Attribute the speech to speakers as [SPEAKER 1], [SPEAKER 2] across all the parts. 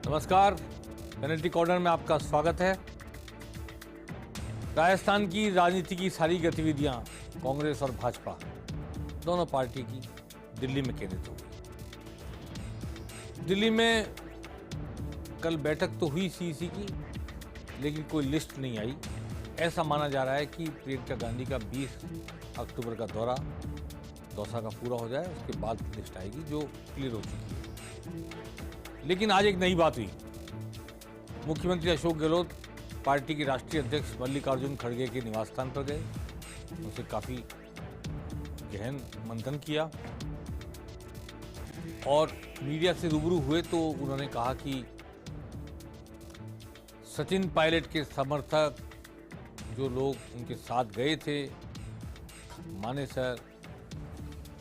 [SPEAKER 1] नमस्कार, penalty corner में आपका स्वागत है। राजस्थान की राजनीति की सारी गतिविधियां कांग्रेस और भाजपा दोनों पार्टी की दिल्ली में केंद्रित हो गई। दिल्ली में कल बैठक तो हुई सीईसी की, लेकिन कोई लिस्ट नहीं आई। ऐसा माना जा रहा है कि प्रियंका गांधी का 20 अक्टूबर का दौसा का पूरा हो जाए, उसके बाद लिस्ट आएगी जो क्लियर हो चुकी है। लेकिन आज एक नई बात हुई। मुख्यमंत्री अशोक गहलोत पार्टी के राष्ट्रीय अध्यक्ष मल्लिकार्जुन खड़गे के निवास स्थान पर गए, उनसे काफ़ी गहन मंथन किया और मीडिया से रूबरू हुए तो उन्होंने कहा कि सचिन पायलट के समर्थक जो लोग उनके साथ गए थे, मानेसर,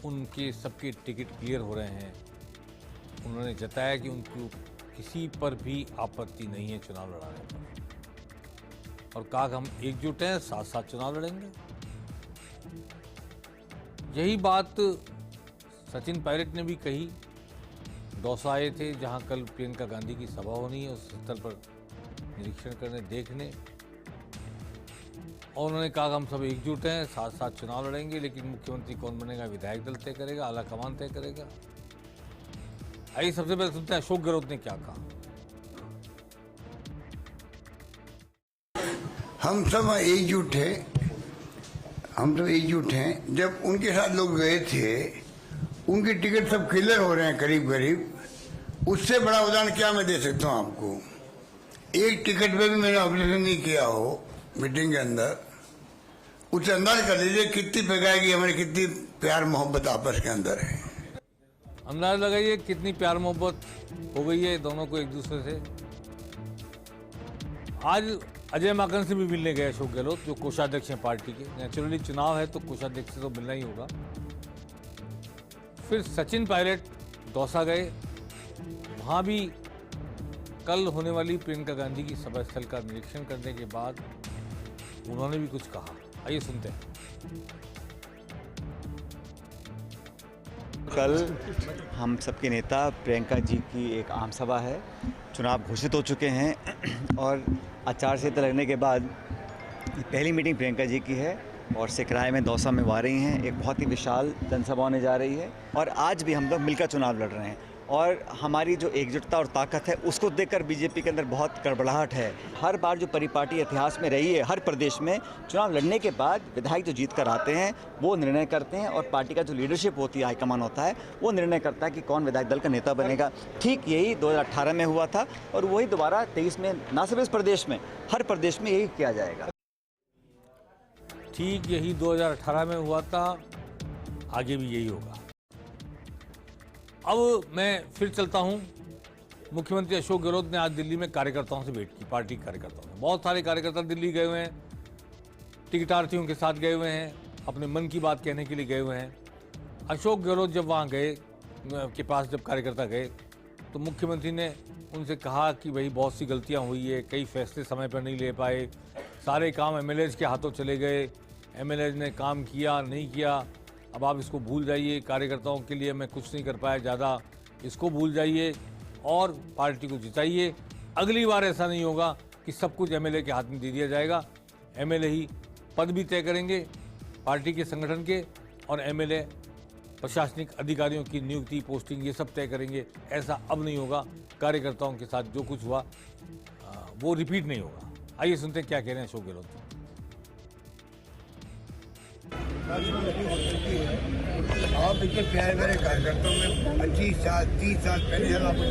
[SPEAKER 1] उनके सबके टिकट क्लियर हो रहे हैं। उन्होंने जताया कि उनको किसी पर भी आपत्ति नहीं है चुनाव लड़ाने पर, और कहा कि हम एकजुट हैं, साथ साथ चुनाव लड़ेंगे। यही बात सचिन पायलट ने भी कही। दौसा आए थे जहां कल प्रियंका गांधी की सभा होनी है, उस स्थल पर निरीक्षण करने, देखने, और उन्होंने कहा कि हम सब एकजुट हैं, साथ साथ चुनाव लड़ेंगे, लेकिन मुख्यमंत्री कौन बनेगा विधायक दल तय करेगा, आला कमान तय करेगा। आइए सबसे पहले सुनते हैं अशोक गहलोत ने क्या कहा।
[SPEAKER 2] हम सब एकजुट हैं। जब उनके साथ लोग गए थे, उनके टिकट सब क्लियर हो रहे हैं करीब करीब। उससे बड़ा उदाहरण क्या मैं दे सकता हूँ आपको। एक टिकट पे भी मैंने ऑब्जर्वेशन नहीं किया हो मीटिंग के अंदर। उससे अंदाज कर लीजिए कितनी प्रकार हमारी कितनी प्यार मोहब्बत आपस के अंदर है।
[SPEAKER 1] अंदाज लगाइए कितनी प्यार मोहब्बत हो गई है दोनों को एक दूसरे से। आज अजय माकन से भी मिलने गए अशोक गहलोत, जो कोषाध्यक्ष हैं पार्टी के। नेचुरली चुनाव है तो कोषाध्यक्ष से तो मिलना ही होगा। फिर सचिन पायलट दौसा गए, वहाँ भी कल होने वाली प्रियंका गांधी की सभा स्थल का निरीक्षण करने के बाद उन्होंने भी कुछ कहा। आइए सुनते हैं।
[SPEAKER 3] कल हम सबके नेता प्रियंका जी की एक आम सभा है। चुनाव घोषित हो चुके हैं और आचार संहिता लगने के बाद ये पहली मीटिंग प्रियंका जी की है और सिकराय में दौसा में वो आ रही हैं। एक बहुत ही विशाल जनसभा होने जा रही है और आज भी हम लोग मिलकर चुनाव लड़ रहे हैं और हमारी जो एकजुटता और ताकत है उसको देखकर बीजेपी के अंदर बहुत गड़बड़ाहट है। हर बार जो परिपाटी इतिहास में रही है, हर प्रदेश में चुनाव लड़ने के बाद विधायक जो जीत कर आते हैं वो निर्णय करते हैं और पार्टी का जो लीडरशिप होती है, हाईकमान होता है, वो निर्णय करता है कि कौन विधायक दल का नेता बनेगा। ठीक यही 2018 में हुआ था और वही दोबारा 23 में, न सिर्फ इस प्रदेश में, हर प्रदेश में यही किया जाएगा।
[SPEAKER 1] ठीक यही 2018 में हुआ था, आगे भी यही होगा। अब मैं फिर चलता हूं। मुख्यमंत्री अशोक गहलोत ने आज दिल्ली में कार्यकर्ताओं से भेंट की, पार्टी के कार्यकर्ताओं से। बहुत सारे कार्यकर्ता दिल्ली गए हुए हैं, टिकटार्थियों के साथ गए हुए हैं, अपने मन की बात कहने के लिए गए हुए हैं। अशोक गहलोत जब वहां गए के पास, जब कार्यकर्ता गए तो मुख्यमंत्री ने उनसे कहा कि भाई बहुत सी गलतियां हुई है, कई फैसले समय पर नहीं ले पाए, सारे काम एमएलएज के हाथों चले गए, एमएलएज ने काम किया नहीं किया, अब आप इसको भूल जाइए, कार्यकर्ताओं के लिए मैं कुछ नहीं कर पाया ज़्यादा, इसको भूल जाइए और पार्टी को जिताइए। अगली बार ऐसा नहीं होगा कि सब कुछ एमएलए के हाथ में दे दिया जाएगा। एमएलए ही पद भी तय करेंगे पार्टी के संगठन के, और एमएलए प्रशासनिक अधिकारियों की नियुक्ति, पोस्टिंग, ये सब तय करेंगे। ऐसा अब नहीं होगा। कार्यकर्ताओं के साथ जो कुछ हुआ वो रिपीट नहीं होगा। आइए सुनते हैं क्या कह रहे हैं अशोक गहलोत।
[SPEAKER 2] आप इतने प्यारे मेरे कार्यकर्ताओं में 25 साल 30 साल पहले आपको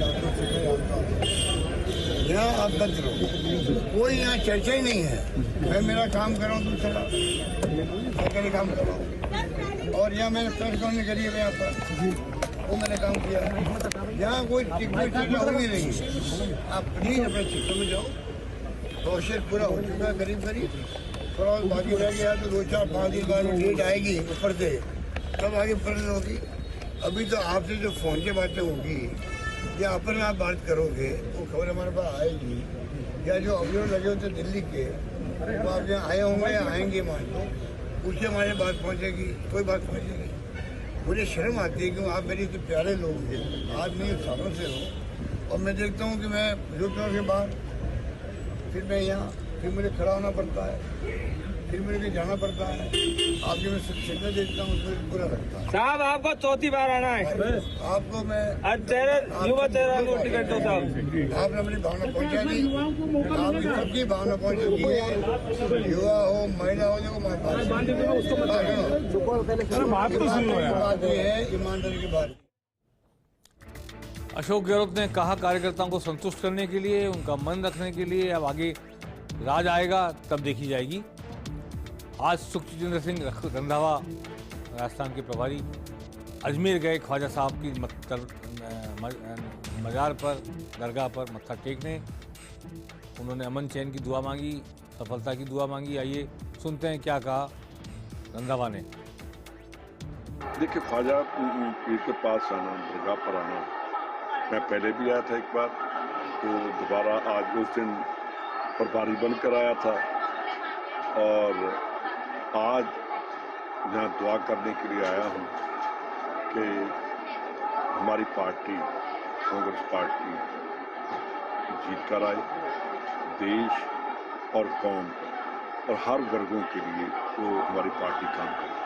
[SPEAKER 2] यहाँ आप बंद रहो, कोई यहाँ चर्चा ही नहीं है। मैं मेरा काम कर रहा हूँ, दूसरा सरकारी काम कर रहा हूँ, और यहाँ मैंने प्रेस कॉन्फ्रेंस करी है यहाँ पर, वो मैंने काम किया। यहाँ कोई चर्चा होगी नहीं। आप प्लीज अपने क्षेत्र में जाओ। प्रोसेस पूरा हो चुका है करीब करीब, थोड़ा बाकी रह गया तो 2-4-5 दिन बाद डेट आएगी ऊपर से, तब आगे प्रेस होगी। अभी तो आपसे जो फोन से बातें होगी या अपन में आप बात करोगे, वो खबर हमारे पास आएगी। या जो अभियोग लगे होते दिल्ली के, वो आप यहाँ आए होंगे या आएंगे मान लो, उससे हमारी बात पहुँचेगी, कोई बात पहुँचेगी। मुझे शर्म आती है कि आप मेरे इतने प्यारे लोग हैं, आज नहीं सालों से हो, और मैं देखता हूँ कि मैं गुरुद्वारा के बाहर, फिर मैं यहाँ, फिर मुझे खड़ा होना पड़ता है, फिर मुझे कहीं जाना पड़ता है। आपके मैं सिग्नल देखता हूँ, उसमें बुरा लगता है।
[SPEAKER 4] साहब आपको चौथी बार आना है।
[SPEAKER 2] आपको मैं
[SPEAKER 4] युवा चेहरा को टिकट दो साहब।
[SPEAKER 2] आपने अपनी भावना पहुँचा दी, आपकी सबकी भावना पहुँच चुकी है। युवा हो, महिला हो, जो हमारे पास बात ये है, ईमानदारी की बात।
[SPEAKER 1] अशोक गहलोत ने कहा कार्यकर्ताओं को संतुष्ट करने के लिए, उनका मन रखने के लिए अब आगे राज आएगा तब देखी जाएगी। आज सुखजितेंद्र सिंह रंधावा राजस्थान के प्रभारी अजमेर गए ख्वाजा साहब की मजार पर, दरगाह पर मत्था टेकने। उन्होंने अमन चैन की दुआ मांगी, सफलता की दुआ मांगी। आइए सुनते हैं क्या कहा रंधावा ने।
[SPEAKER 5] देखिए, ख्वाजा पीर के पास आना, दरगाह पर आना, मैं पहले भी आया था एक बार, तो दोबारा आज उस दिन प्रभारी बनकर आया था, और आज यहाँ दुआ करने के लिए आया हूँ कि हमारी पार्टी, कांग्रेस पार्टी जीत कर आए, देश और कौम और हर वर्गों के लिए वो हमारी पार्टी काम करे।